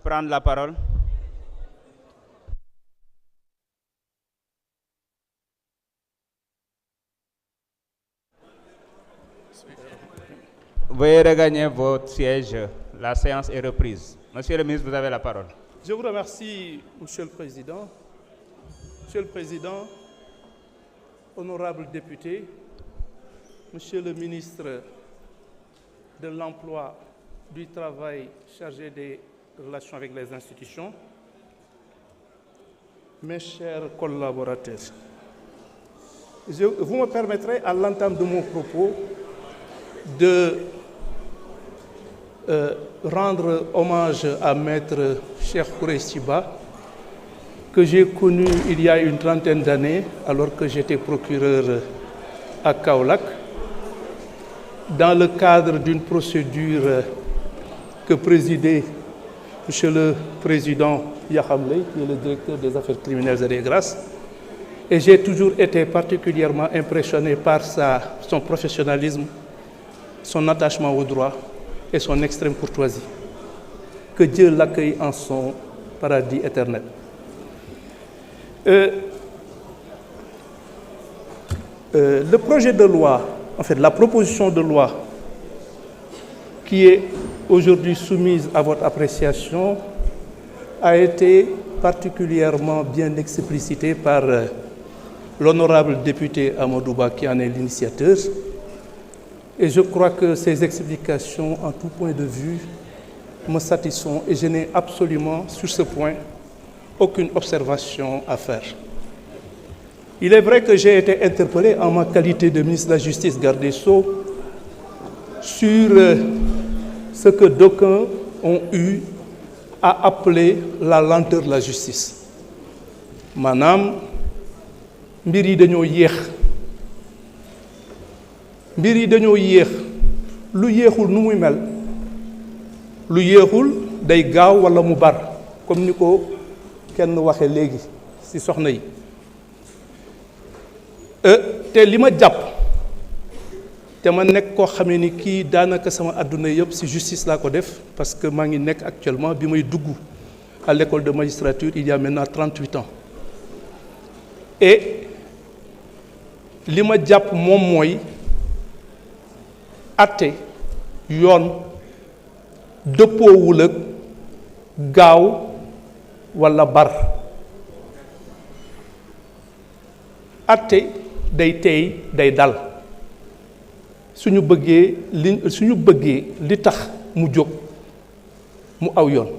prendre la parole. Veuillez regagner votre siège. La séance est reprise. Monsieur le ministre, vous avez la parole. Je vous remercie, Monsieur le Président. Monsieur le Président, honorables députés, Monsieur le ministre de l'Emploi, du Travail chargé des relations avec les institutions, mes chers collaborateurs, vous me permettrez à l'entame de mon propos de rendre hommage à Maître Cheikh Khoureyssi Ba, que j'ai connu il y a une trentaine d'années, alors que j'étais procureur à Kaolack, dans le cadre d'une procédure que présidait Monsieur le Président Yaham Leye, qui est le directeur des affaires criminelles et des grâces. Et j'ai toujours été particulièrement impressionné par son professionnalisme, son attachement au droit et son extrême courtoisie. Que Dieu l'accueille en son paradis éternel. Le projet de loi, en fait, la proposition de loi qui est aujourd'hui soumise à votre appréciation a été particulièrement bien explicitée par l'honorable député Amadou Ba, qui en est l'initiateur. Et je crois que ces explications, en tout point de vue, me satisfont et je n'ai absolument, sur ce point, aucune observation à faire. Il est vrai que j'ai été interpellé en ma qualité de ministre de la Justice, garde des Sceaux, sur ce que d'aucuns ont eu à appeler la lenteur de la justice. Maanaam mbir yi dañoo yéex lu yéexul nu muy mel lu yéexul day gaaw walla mu bar comme ni ko kenn waxe léegi ci soxna yi te li ma jàpp te ma nekk koo xamee ni kii daanaka sama àdduna yëpp ci justice laa ko def parce que maa ngi nekk actuellement bi may dugg à l'école de magistrature il y a maintenant 38 ans et li ma jàpp moom mooy atte yoon dëppoowul ak gaaw walla bar atte day teey day dal suñu bëggee li tax mu jóg mu aw yoon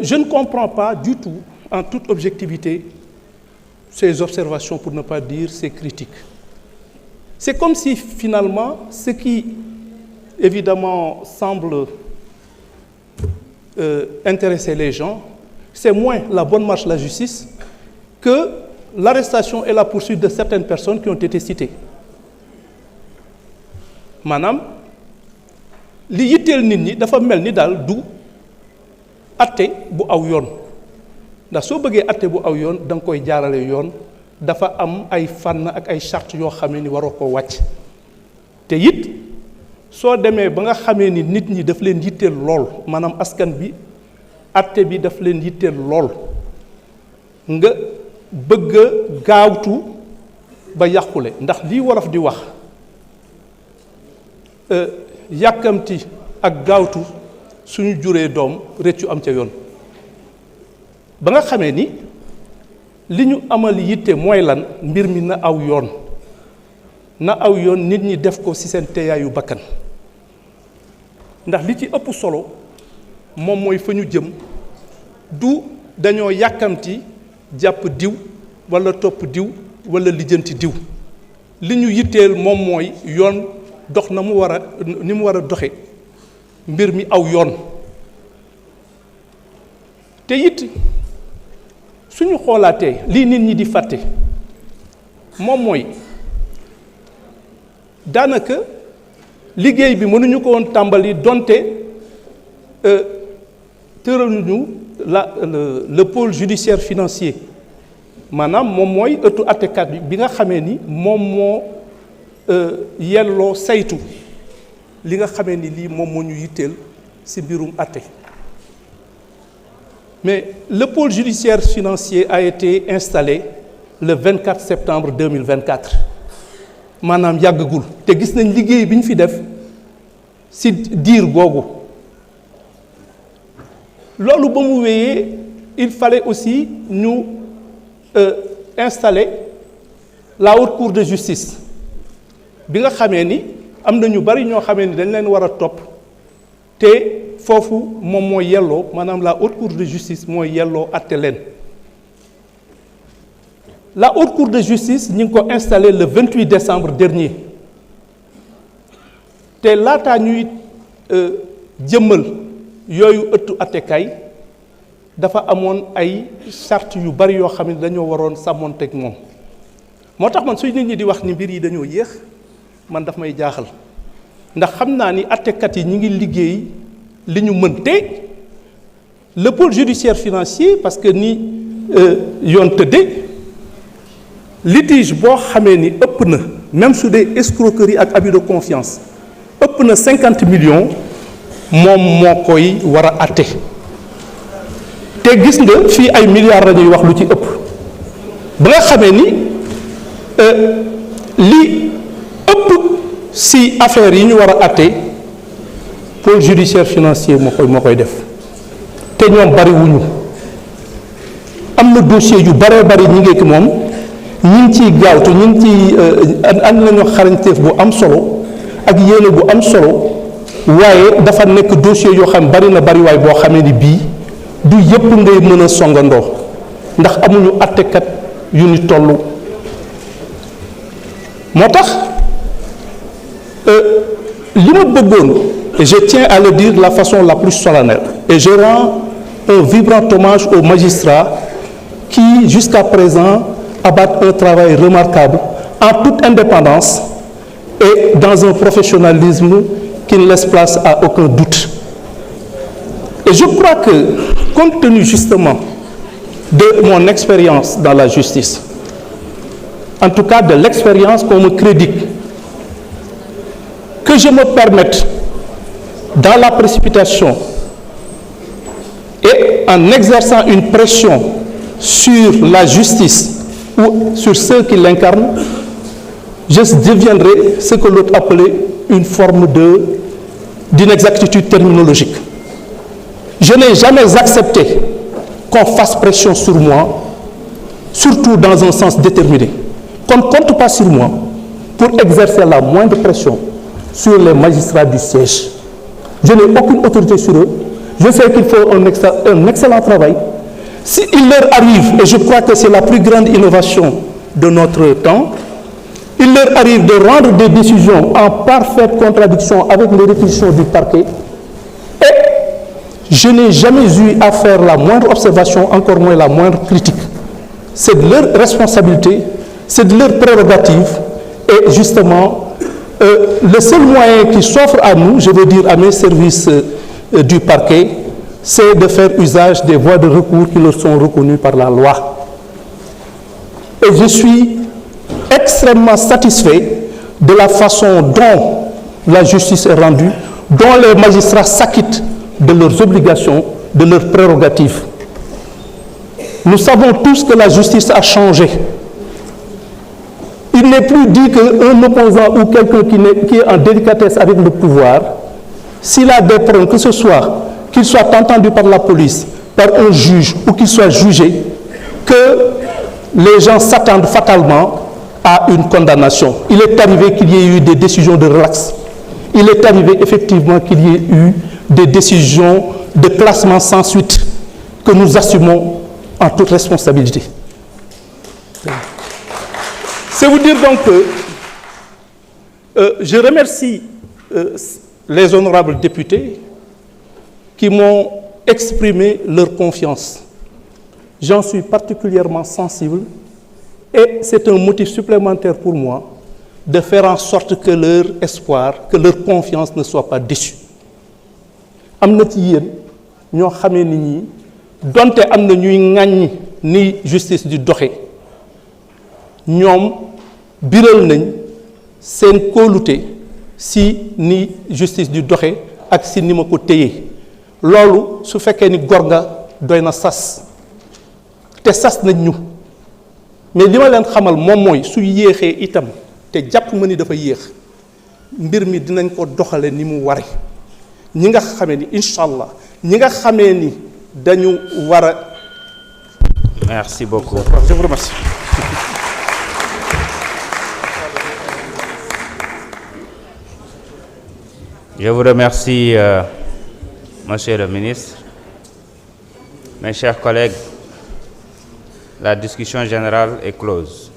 je ne comprends pas du tout en toute objectivité ces observations, pour ne pas dire ces critiques. C'est comme si finalement ce qui évidemment semble intéresser les gens, c'est moins la bonne marche de la justice que l'arrestation et la poursuite de certaines personnes qui ont été citées. Maanaam li yitteel nit ñi dafa mel ni daal du atte bu aw yoon ndax soo bëggee atte bu aw yoon da nga koy jaarale yoon dafa am ay fànn ak ay charte yoo xamee ni waroo ko wàcc te it soo demee ba nga xamee ni nit ñi daf leen yitteel lool maanaam askan bi atte bi daf leen yitteel lool nga bëgg a gaawtu ba yàqule ndax lii wolof di wax yàkkamti ak gaawtu suñu juree doom rëccu am ca yoon ba nga xamee ni li ñu amal yitte mooy lan mbir mi na aw yoon nit ñi def ko ci seen teeyaayu bakkan ndax li ci ëpp solo moom mooy fa ñu jëm du dañoo yàkkamti jàpp diw walla topp diw walla lijjanti diw li ñu yitteel moom mooy yoon dox na mu war a ni mu war a doxe mbir mi aw yoon te it suñu xoolaatee lii nit ñi di fàtte moom mooy daanaka liggéey bi mënuñu ko woon tàmbali donte tëraluñu le pôle judiciaire financier maanaam moom mooy ëttu àttekat bi nga xamee ni moom moo yelloo saytu li nga xamee ni lii moom moo ñu yitteel ci mbirum àtte mais le pôle judiciaire financier a été installé le 24 septembre 2024 maanaam yàggagul te gis nañ liggéey bi ñu fi def ci diir googu loolu ba mu wéyee il fallait aussi ñu installer la haute cour de justice bi nga xamee ni am na ñu bari ñoo xamee ni dañ leen war a topp te foofu moom mooy yelloo maanaam la haute cour de justice mooy yelloo àtte leen la haute cour de justice ñu ngi ko installé le 28 décembre dernier te laataa ñuy jëmmal yooyu ëttu àttekaay dafa amoon ay charte yu bari yoo xam ne dañoo waroon sàmmoonteeg moom moo tax man suy nit ñi di wax ni mbir yi dañoo yéex man daf may jaaxal ndax xam naa ni àttekat yi ñi ngi liggéey li ñu mën te le pôle judiciaire financier parce que ni yoon tëddee litige boo xamee ni ëpp na même su dee escroquerie ak abus de confiance ëpp na 50 millions moom moo koy war a àtte te gis nga fii ay milliards la ñuy wax lu ci ëpp ba nga xamee ni li ëpp si affaire yi ñu war a àtte pôle judiciaire financier moo koy def te ñoom bari wuñu am na dossier yu baree bari ñi ngeeki moom ñi ngi ciy gaawtu ñi ngi ciy ànd nañu xarañteef bu am solo ak yéene bu am solo waaye dafa nekk dossier yoo xam bari na bari waay boo xamee ni bii du yëpp ngay mën a songandoo ndax amuñu àttekat yu ni toll moo tax li ma bëggoon et je tiens à le dire de la façon la plus solennelle et je rends un vibrant hommage aux magistrats qui jusqu'à présent abattent un travail remarquable en toute indépendance et dans un professionnalisme qui ne laisse place à aucun doute. Et je crois que, compte tenu justement de mon expérience dans la justice, en tout cas de l'expérience qu'on me crédite, que je me permette, dans la précipitation et en exerçant une pression sur la justice ou sur ceux qui l'incarnent, je deviendrai ce que l'autre appelait une forme d'inexactitude terminologique. Je n'ai jamais accepté qu'on fasse pression sur moi, surtout dans un sens déterminé. Qu'on ne compte pas sur moi pour exercer la moindre pression sur les magistrats du siège. Je n'ai aucune autorité sur eux. Je sais qu'ils font un excellent travail. S'il leur arrive, et je crois que c'est la plus grande innovation de notre temps, il leur arrive de rendre des décisions en parfaite contradiction avec les réquisitions du parquet. Et je n'ai jamais eu à faire la moindre observation, encore moins la moindre critique. C'est de leur responsabilité, c'est de leur prérogative. Et justement, le seul moyen qui s'offre à nous, je veux dire à mes services du parquet, c'est de faire usage des voies de recours qui leur sont reconnues par la loi. Et je suis extrêmement satisfait de la façon dont la justice est rendue, dont les magistrats s'acquittent de leurs obligations, de leurs prérogatives. Nous savons tous que la justice a changé. Il n'est plus dit qu'un opposant ou quelqu'un qui est en délicatesse avec le pouvoir, s'il a des problèmes, que ce soit qu'il soit entendu par la police, par un juge ou qu'il soit jugé, que les gens s'attendent fatalement à une condamnation. Il est arrivé qu'il y ait eu des décisions de relax. Il est arrivé effectivement qu'il y ait eu des décisions de classement sans suite que nous assumons en toute responsabilité. C'est vous dire donc que je remercie les honorables députés qui m'ont exprimé leur confiance. J'en suis particulièrement sensible et c'est un motif supplémentaire pour moi de faire en sorte que leur espoir, que leur confiance ne soit pas déçue. am na ci yéen ñoo xamee ni ñi donte am na ñuy ŋàññi ni justice di doxe ñoom biral nañ seen kóolute si ni justice di doxe ak si ni ma ko téye loolu su fekkee ni gor nga doy na sas te sas nañ ñu mais li ma leen xamal moom mooy su yéexee itam te jàpp ma ni dafa yéex mbir mi dinañ ko doxale ni mu ware ñi nga xamee ni incha allah ñi nga xamee ni dañu war a. Merci beaucoup. Je vous remercie. Je vous remercie, Monsieur le ministre. Mes chers collègues, la discussion générale est close.